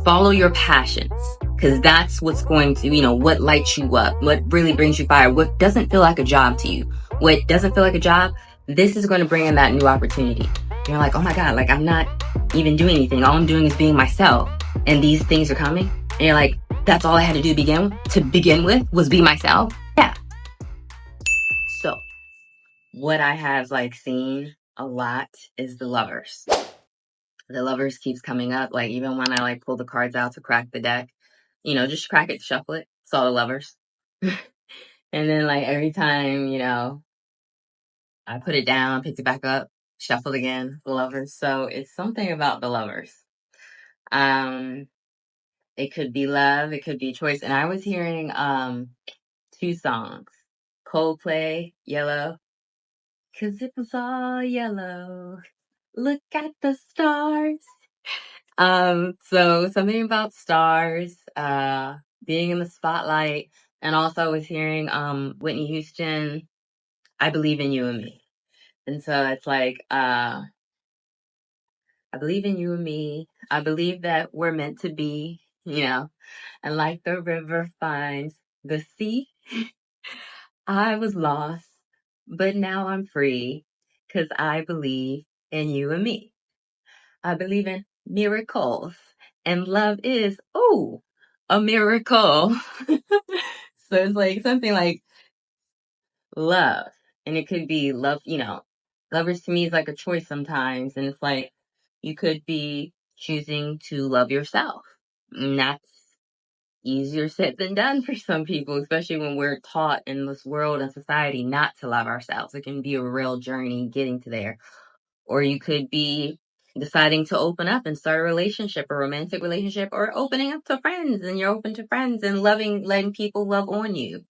Follow your passions, because that's what's going to, what lights you up, what really brings you fire, what doesn't feel like a job to you, what doesn't feel like a job. This is going to bring in that new opportunity. You're like, oh my God, like I'm not even doing anything. All I'm doing is being myself. And these things are coming. And you're like, that's all I had to do to begin with was be myself. Yeah. So what I have seen a lot is the Lovers. The Lovers keeps coming up. Like even when I pull the cards out to crack the deck, just crack it, shuffle it. It's all the Lovers. And then every time, I put it down, picked it back up, shuffled again, the Lovers. So it's something about the Lovers. It could be love, it could be choice. And I was hearing two songs. Coldplay, Yellow. 'Cause it was all yellow. Look at the stars. So something about stars, being in the spotlight, and also I was hearing Whitney Houston, I Believe in You and Me. And so it's I believe in you and me. I believe that we're meant to be, and like the river finds the sea, I was lost, but now I'm free, 'cause I believe in you and me. I believe in miracles, and love is, a miracle. So it's something like love. And it could be love, lovers to me is like a choice sometimes. And it's you could be choosing to love yourself. And that's easier said than done for some people, especially when we're taught in this world and society not to love ourselves. It can be a real journey getting to there. Or you could be deciding to open up and start a relationship, a romantic relationship, or opening up to friends, and you're open to friends and letting people love on you.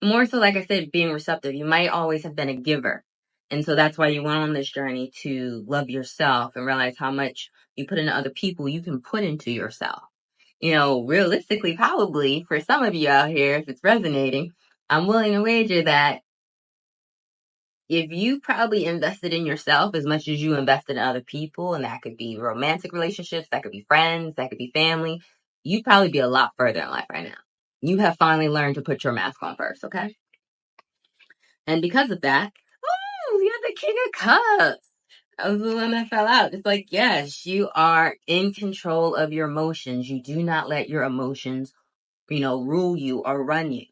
More so, like I said, being receptive. You might always have been a giver. And so that's why you went on this journey to love yourself and realize how much you put into other people, you can put into yourself. Realistically, probably for some of you out here, if it's resonating, I'm willing to wager that if you probably invested in yourself as much as you invested in other people, and that could be romantic relationships, that could be friends, that could be family, you'd probably be a lot further in life right now. You have finally learned to put your mask on first, okay? And because of that, you have the King of Cups. That was the one that fell out. It's yes, you are in control of your emotions. You do not let your emotions, rule you or run you.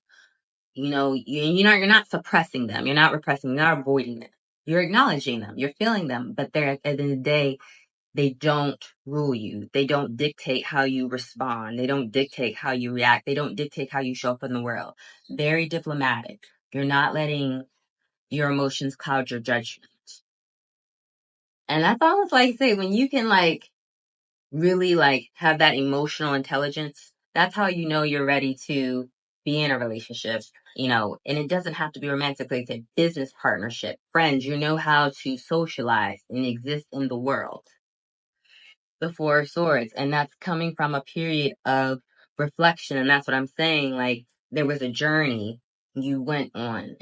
You're not suppressing them. You're not repressing them. You're not avoiding them. You're acknowledging them. You're feeling them. But they're, at the end of the day, they don't rule you. They don't dictate how you respond. They don't dictate how you react. They don't dictate how you show up in the world. Very diplomatic. You're not letting your emotions cloud your judgment. And that's almost say when you can really have that emotional intelligence, that's how you're ready to be in a relationship, and it doesn't have to be romantic, like a business partnership, friends, you know how to socialize and exist in the world. The Four of Swords, and that's coming from a period of reflection, and that's what I'm saying, there was a journey you went on,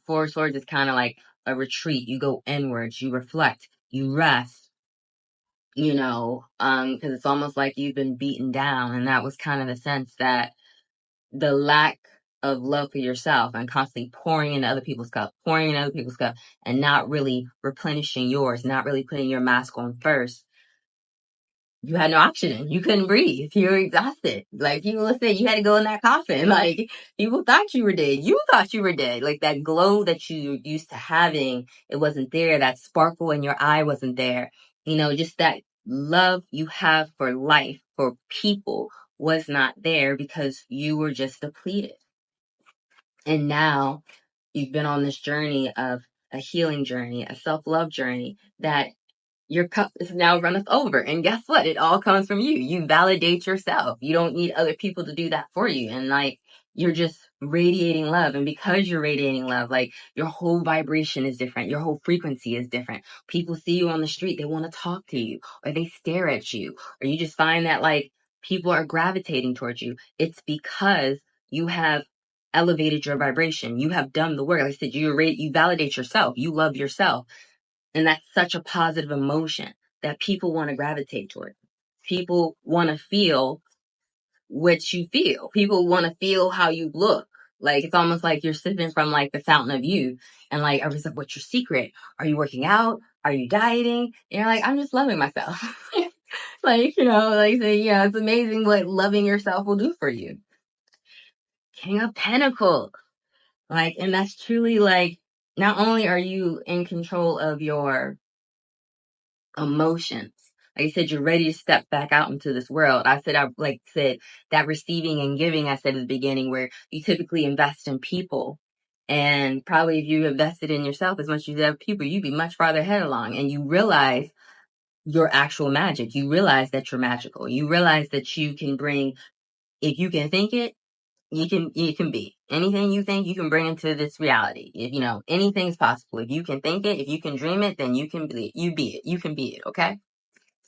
Four of Swords is kind of like a retreat. You go inwards, you reflect, you rest, because it's almost like you've been beaten down. And that was kind of the sense that the lack of love for yourself and constantly pouring into other people's cup, and not really replenishing yours, not really putting your mask on first. You had no oxygen. You couldn't breathe. You were exhausted. People would say you had to go in that coffin. People thought you were dead. You thought you were dead. That glow that you used to having, it wasn't there. That sparkle in your eye wasn't there. Just that love you have for life, for people, was not there because you were just depleted. And now you've been on this journey of a healing journey, a self-love journey, that your cup is now runneth over. And guess what? It all comes from you. You validate yourself. You don't need other people to do that for you. And you're just radiating love. And because you're radiating love, your whole vibration is different. Your whole frequency is different. People see you on the street, they want to talk to you, or they stare at you, or you just find that people are gravitating towards you. It's because you have elevated your vibration. You have done the work. Like I said, you validate yourself. You love yourself. And that's such a positive emotion that people want to gravitate toward. people want to feel what you feel. People want to feel how you look. Like, it's almost like you're sipping from like the fountain of youth. And like, everybody's like, what's your secret? Are you working out? Are you dieting? And you're like, I'm just loving myself. Like, like, say, it's amazing what loving yourself will do for you. King of Pentacles. Like, and that's truly like, not only are you in control of your emotions, like you said, you're ready to step back out into this world. I said that receiving and giving, I said at the beginning, where you typically invest in people. And probably if you invested in yourself as much as you have people, you'd be much farther ahead along. And you realize your actual magic. You realize that you're magical. You realize that you can bring, if you can think it, you can be anything you think, you can bring into this reality. If anything's possible. If you can think it, if you can dream it, then you can be it. You can be it. Okay.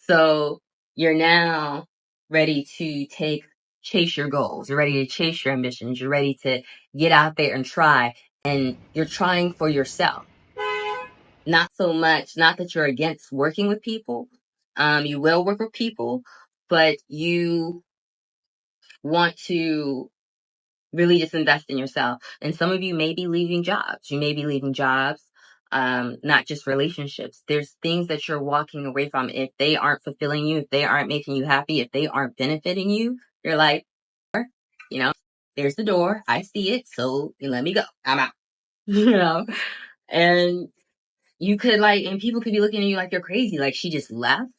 So you're now ready to chase your goals. You're ready to chase your ambitions. You're ready to get out there and try. And you're trying for yourself. Not so much, not that you're against working with people. You will work with people, but you want to really just invest in yourself. And some of you may be leaving jobs. You may be leaving jobs, not just relationships. There's things that you're walking away from. If they aren't fulfilling you, if they aren't making you happy, if they aren't benefiting you, you're like, there's the door. I see it. So let me go. I'm out. And you could and people could be looking at you like you're crazy. Like, she just left.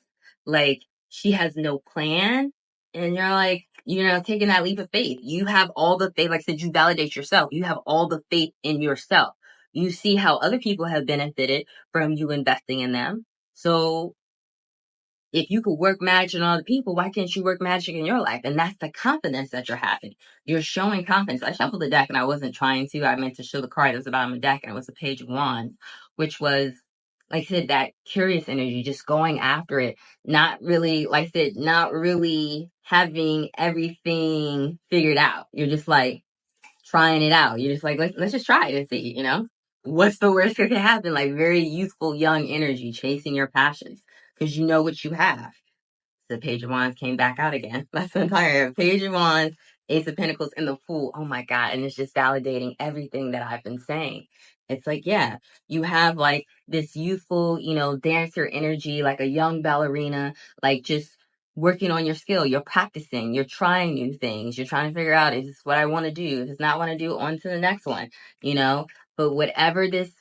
Like, she has no plan. And you're like, taking that leap of faith. You have all the faith. Like I said, you validate yourself. You have all the faith in yourself. You see how other people have benefited from you investing in them. So if you could work magic on other people, why can't you work magic in your life? And that's the confidence that you're having. You're showing confidence. I shuffled the deck and I wasn't trying to. I meant to show the card that was about on the deck, and it was the Page of Wands, which was, like I said, that curious energy, just going after it. Not really, like I said, not really having everything figured out. You're just like trying it out. You're just like, let's just try it and see, what's the worst that could happen? Like, very youthful, young energy, chasing your passions because you know what you have. The Page of Wands came back out again. That's the entire Page of Wands, Ace of Pentacles, and the Fool. Oh my God. And it's just validating everything that I've been saying. It's like, yeah, you have like this youthful, dancer energy, like a young ballerina, like just working on your skill. You're practicing, you're trying new things. You're trying to figure out, is this what I want to do? Is this not want to do? On to the next one, but whatever this,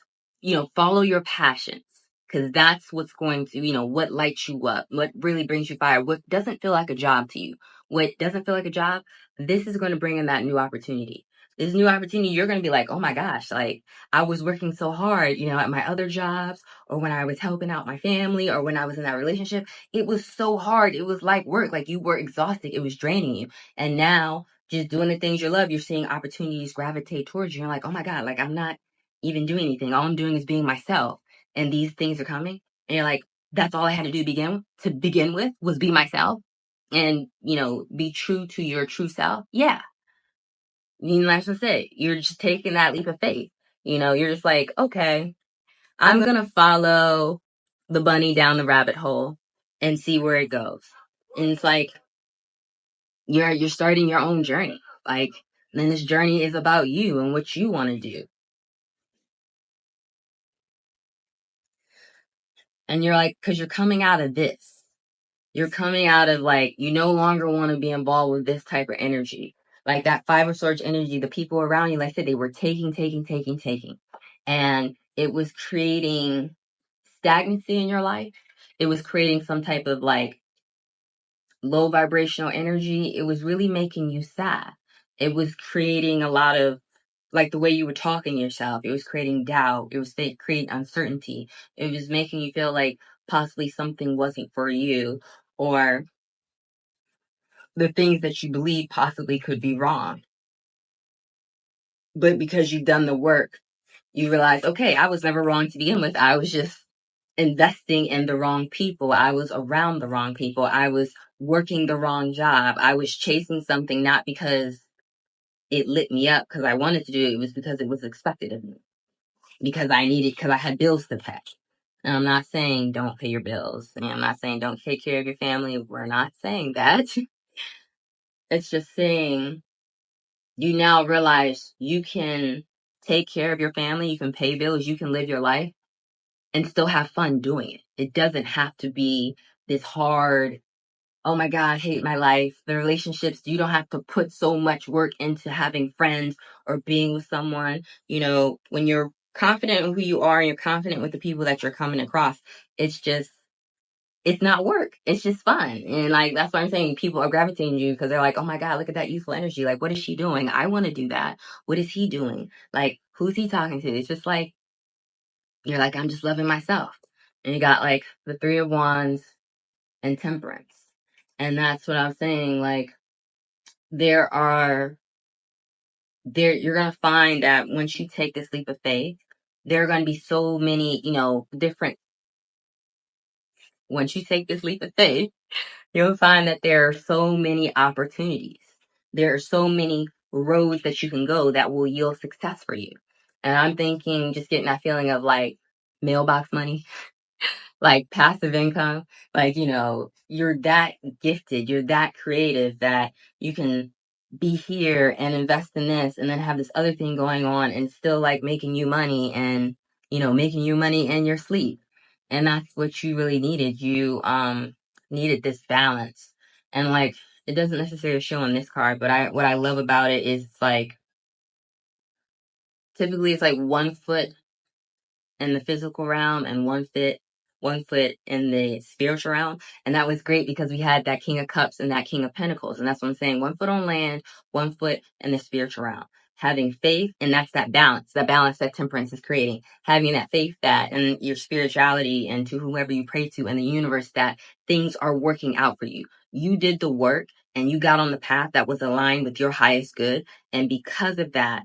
follow your passions. Because that's what's going to, what lights you up, what really brings you fire, what doesn't feel like a job to you. What doesn't feel like a job, this is going to bring in that new opportunity. This new opportunity, you're going to be like, oh my gosh, like I was working so hard, at my other jobs, or when I was helping out my family, or when I was in that relationship. It was so hard. It was like work, like you were exhausted. It was draining you. And now, just doing the things you love, you're seeing opportunities gravitate towards you. You're like, oh my God, like I'm not even doing anything. All I'm doing is being myself. And these things are coming, and you're like, that's all I had to do to begin with was be myself and, be true to your true self. Yeah. Like I said, you're just taking that leap of faith. You're just like, okay, I'm going to follow the bunny down the rabbit hole and see where it goes. And it's like, you're starting your own journey. Like, then this journey is about you and what you want to do. And you're like, because you're coming out of this. You're coming out of like, you no longer want to be involved with this type of energy. Like that Five of Swords energy, the people around you, like I said, they were taking. And it was creating stagnancy in your life. It was creating some type of like low vibrational energy. It was really making you sad. It was creating a lot of like the way you were talking to yourself. It was creating doubt. It was creating uncertainty. It was making you feel like possibly something wasn't for you, or the things that you believe possibly could be wrong. But because you've done the work, you realize, okay, I was never wrong to begin with. I was just investing in the wrong people. I was around the wrong people. I was working the wrong job. I was chasing something not because it lit me up because I wanted to do it. It was because it was expected of me. Because I had bills to pay. And I'm not saying don't pay your bills. And I'm not saying don't take care of your family. We're not saying that. It's just saying you now realize you can take care of your family, you can pay bills, you can live your life and still have fun doing it. It doesn't have to be this hard, oh my God, I hate my life. The relationships, you don't have to put so much work into having friends or being with someone. When you're confident in who you are and you're confident with the people that you're coming across, it's not work. It's just fun. And like, that's why I'm saying people are gravitating to you because they're like, oh my God, look at that youthful energy. Like, what is she doing? I want to do that. What is he doing? Like, who's he talking to? It's just like, you're like, I'm just loving myself. And you got like the Three of Wands and Temperance. And that's what I'm saying. Like, you're going to find that once you take this leap of faith, there are going to be so many, once you take this leap of faith, you'll find that there are so many opportunities. There are so many roads that you can go that will yield success for you. And I'm thinking, just getting that feeling of like mailbox money, like passive income, like, you're that gifted, you're that creative that you can be here and invest in this and then have this other thing going on and still like making you money and, making you money in your sleep. And that's what you really needed. You, needed this balance. And like, it doesn't necessarily show on this card, but what I love about it is like, typically it's like 1 foot in the physical realm and 1 foot in the spiritual realm. And that was great because we had that King of Cups and that King of Pentacles. And that's what I'm saying. 1 foot on land, 1 foot in the spiritual realm. Having faith, and that's that balance that Temperance is creating. Having that faith that and your spirituality and to whoever you pray to and the universe that things are working out for you. You did the work and you got on the path that was aligned with your highest good. And because of that,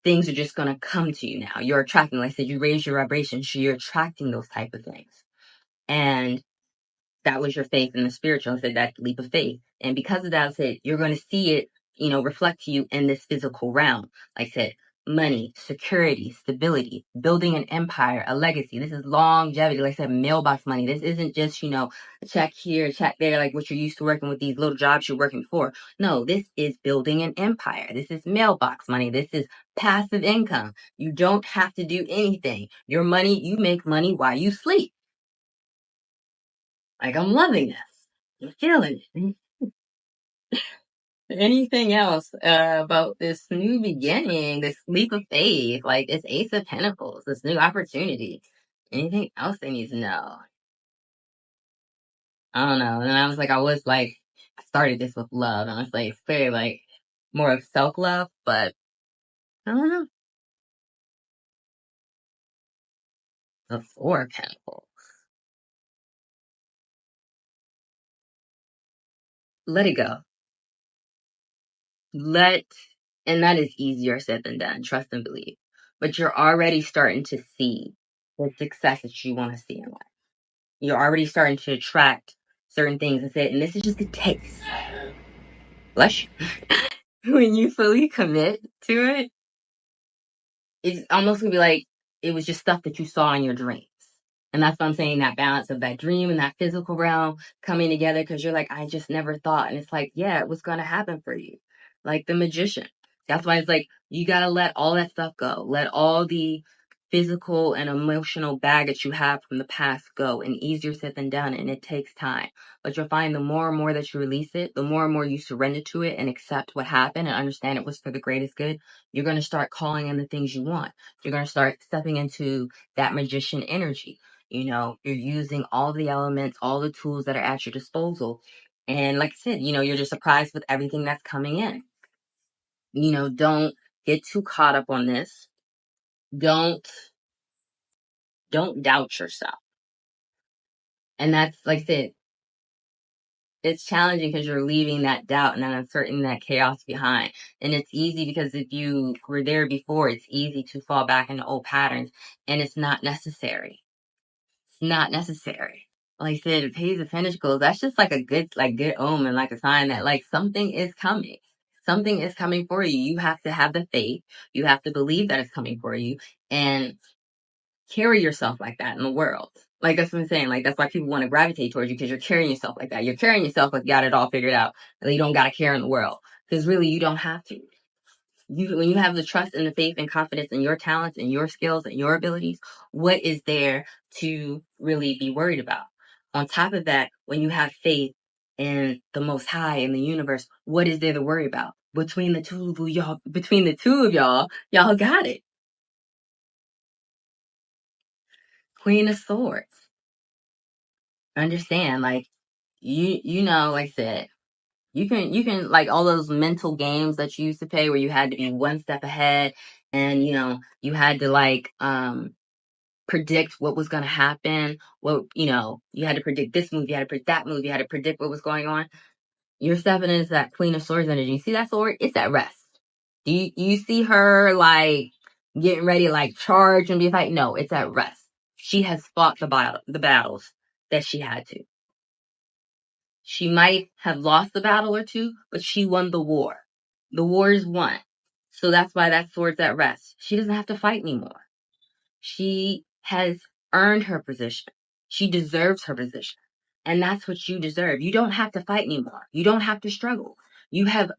things are just going to come to you now. You're attracting, like I said, you raise your vibration, so you're attracting those type of things. And that was your faith in the spiritual. I said that leap of faith. And because of that, I said, you're going to see it, reflect to you in this physical realm. Like I said, money, security, stability, building an empire, a legacy. This is longevity. Like I said, mailbox money. This isn't just, a check here, check there, like what you're used to working with these little jobs you're working for. No, this is building an empire. This is mailbox money. This is passive income. You don't have to do anything. Your money, you make money while you sleep. Like, I'm loving this. I'm feeling it. Anything else about this new beginning, this leap of faith, like this Ace of Pentacles, this new opportunity? Anything else they need to know? I don't know. And I started this with love, and I was like, it's very like more of self love, but I don't know. The Four of Pentacles. Let it go. And that is easier said than done. Trust and believe. But you're already starting to see the success that you want to see in life. You're already starting to attract certain things and say, and this is just a taste. Bless you. When you fully commit to it, it's almost gonna be like it was just stuff that you saw in your dreams. And that's what I'm saying, that balance of that dream and that physical realm coming together because you're like, I just never thought. And it's like, yeah, it was gonna happen for you. Like the magician. That's why it's like you gotta let all that stuff go. Let all the physical and emotional baggage you have from the past go. And easier said than done, and it takes time. But you'll find the more and more that you release it, the more and more you surrender to it and accept what happened and understand it was for the greatest good, you're gonna start calling in the things you want. You're gonna start stepping into that magician energy. You're using all the elements, all the tools that are at your disposal. And like I said, you're just surprised with everything that's coming in. Don't get too caught up on this. Don't doubt yourself. And that's like I said, it's challenging because you're leaving that doubt and that uncertainty, that chaos behind. And it's easy because if you were there before, it's easy to fall back into old patterns, and it's not necessary. It's not necessary. Like I said, Page of Pentacles, that's just like a good omen, like a sign that like something is coming. Something is coming for you. You have to have the faith. You have to believe that it's coming for you and carry yourself like that in the world. Like, that's what I'm saying. Like, that's why people want to gravitate towards you, because you're carrying yourself like that. You're carrying yourself like you got it all figured out. And you don't got to care in the world. Because really, you don't have to. When you have the trust and the faith and confidence in your talents and your skills and your abilities, what is there to really be worried about? On top of that, when you have faith in the Most High in the universe, what is there to worry about? Between the two of y'all, y'all got it. Queen of Swords. Understand, like, you know, like I said, you can like all those mental games that you used to play where you had to be one step ahead, and you had to like predict what was going to happen. What, you had to predict this move, you had to predict that move, you had to predict what was going on. You're stepping into that Queen of Swords energy. You see that sword? It's at rest. Do you see her like getting ready to like charge and be like, no, it's at rest. She has fought the battles that she had to. She might have lost a battle or two, but she won the war. The war is won. So that's why that sword's at rest. She doesn't have to fight anymore. She has earned her position. She deserves her position. And that's what you deserve. You don't have to fight anymore. You don't have to struggle. You have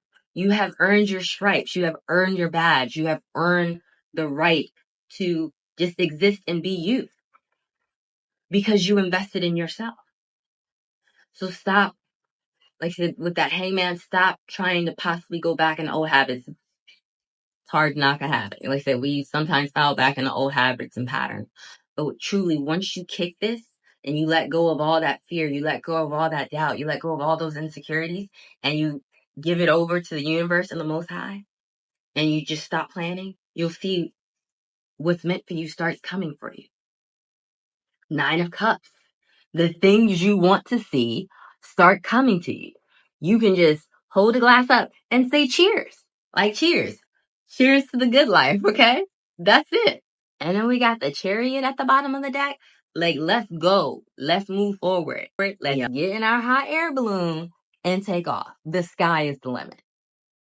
earned your stripes. You have earned your badge. You have earned the right to just exist and be you, because you invested in yourself. So stop, like I said, with that hangman, stop trying to possibly go back in old habits. It's hard not to have it. Like I said, we sometimes fall back into old habits and patterns. But truly, once you kick this and you let go of all that fear, you let go of all that doubt, you let go of all those insecurities, and you give it over to the universe and the Most High, and you just stop planning, you'll see what's meant for you starts coming for you. 9 of Cups. The things you want to see start coming to you. You can just hold a glass up and say cheers. Like, cheers. Cheers to the good life, okay? That's it. And then we got the Chariot at the bottom of the deck. Like, let's go. Let's move forward. Let's get in our hot air balloon and take off. The sky is the limit.